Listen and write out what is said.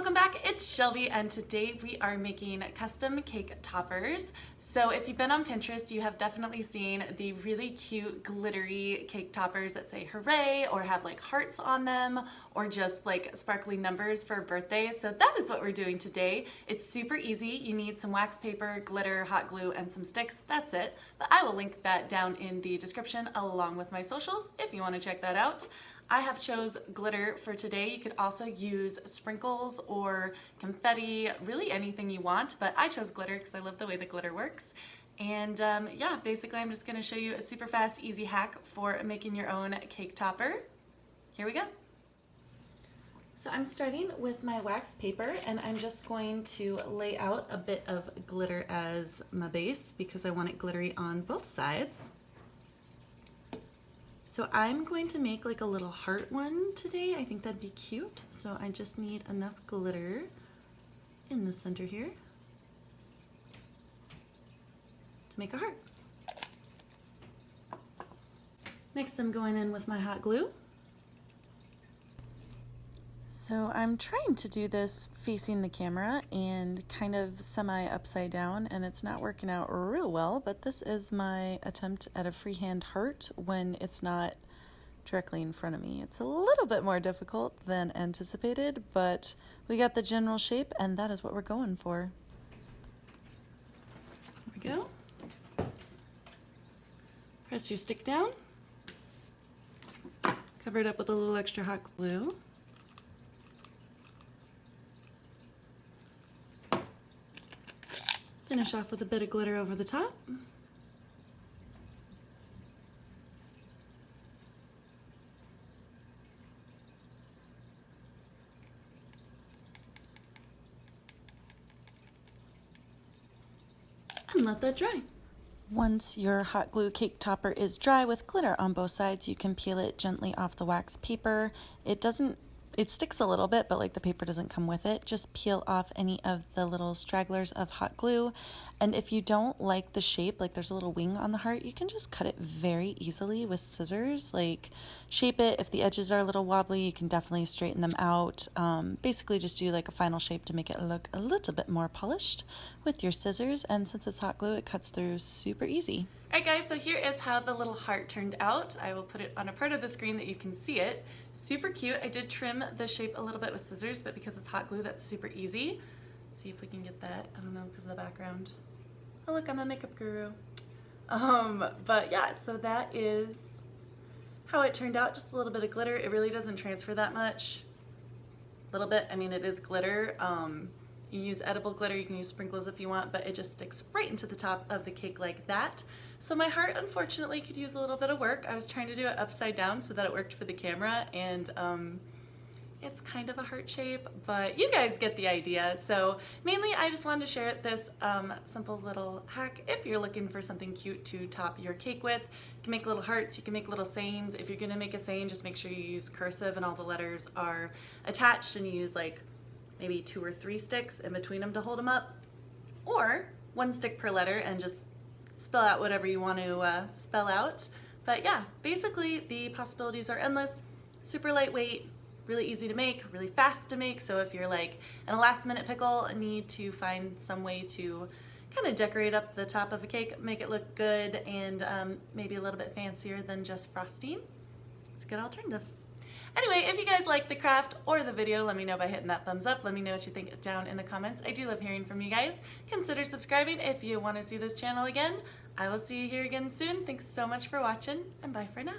welcome back. It's Shelby and today we are making custom cake toppers. So if you've been on Pinterest, you have definitely seen the really cute glittery cake toppers that say hooray or have like hearts on them or just like sparkly numbers for a birthday. So that is what we're doing today. It's super easy. You need some wax paper, glitter, hot glue, and some sticks. That's it. But I will link that down in the description along with my socials if you want to check that out. I have chose glitter for today. You could also use sprinkles or confetti, really anything you want, but I chose glitter because I love the way the glitter works. And yeah, basically I'm just going to show you a super fast, easy hack for making your own cake topper. Here we go. So I'm starting with my wax paper and I'm just going to lay out a bit of glitter as my base because I want it glittery on both sides. So I'm going to make like a little heart one today. I think that'd be cute. So I just need enough glitter in the center here to make a heart. Next I'm going in with my hot glue. So I'm trying to do this facing the camera and kind of semi upside down, and it's not working out real well, but this is my attempt at a freehand heart when it's not directly in front of me. It's a little bit more difficult than anticipated, but we got the general shape and that is what we're going for. There we go. Press your stick down. Cover it up with a little extra hot glue. Finish off with a bit of glitter over the top. And let that dry. Once your hot glue cake topper is dry with glitter on both sides, you can peel it gently off the wax paper. It sticks a little bit, but like the paper doesn't come with it. Just peel off any of the little stragglers of hot glue. And if you don't like the shape, like there's a little wing on the heart, you can just cut it very easily with scissors. Like shape it. If the edges are a little wobbly, you can definitely straighten them out. Basically just do like a final shape to make it look a little bit more polished with your scissors. And since it's hot glue, it cuts through super easy. Alright guys, so here is how the little heart turned out. I will put it on a part of the screen that you can see it. Super cute. I did trim the shape a little bit with scissors, but because it's hot glue, that's super easy. Let's see if we can get that. I don't know because of the background. Oh look, I'm a makeup guru. But yeah, so that is how it turned out. Just a little bit of glitter. It really doesn't transfer that much. A little bit. I mean, it is glitter. You use edible glitter, you can use sprinkles if you want, but it just sticks right into the top of the cake like that. So my heart unfortunately could use a little bit of work. I was trying to do it upside down so that it worked for the camera, and it's kind of a heart shape, but you guys get the idea. So mainly I just wanted to share this simple little hack if you're looking for something cute to top your cake with. You can make little hearts, you can make little sayings. If you're gonna make a saying, just make sure you use cursive and all the letters are attached, and you use like maybe 2 or 3 sticks in between them to hold them up, or 1 stick per letter and just spell out whatever you want to spell out. But yeah, basically the possibilities are endless, super lightweight, really easy to make, really fast to make. So if you're like in a last minute pickle and need to find some way to kind of decorate up the top of a cake, make it look good and maybe a little bit fancier than just frosting, it's a good alternative. Anyway, if you guys like the craft or the video, let me know by hitting that thumbs up. Let me know what you think down in the comments. I do love hearing from you guys. Consider subscribing if you want to see this channel again. I will see you here again soon. Thanks so much for watching, and bye for now.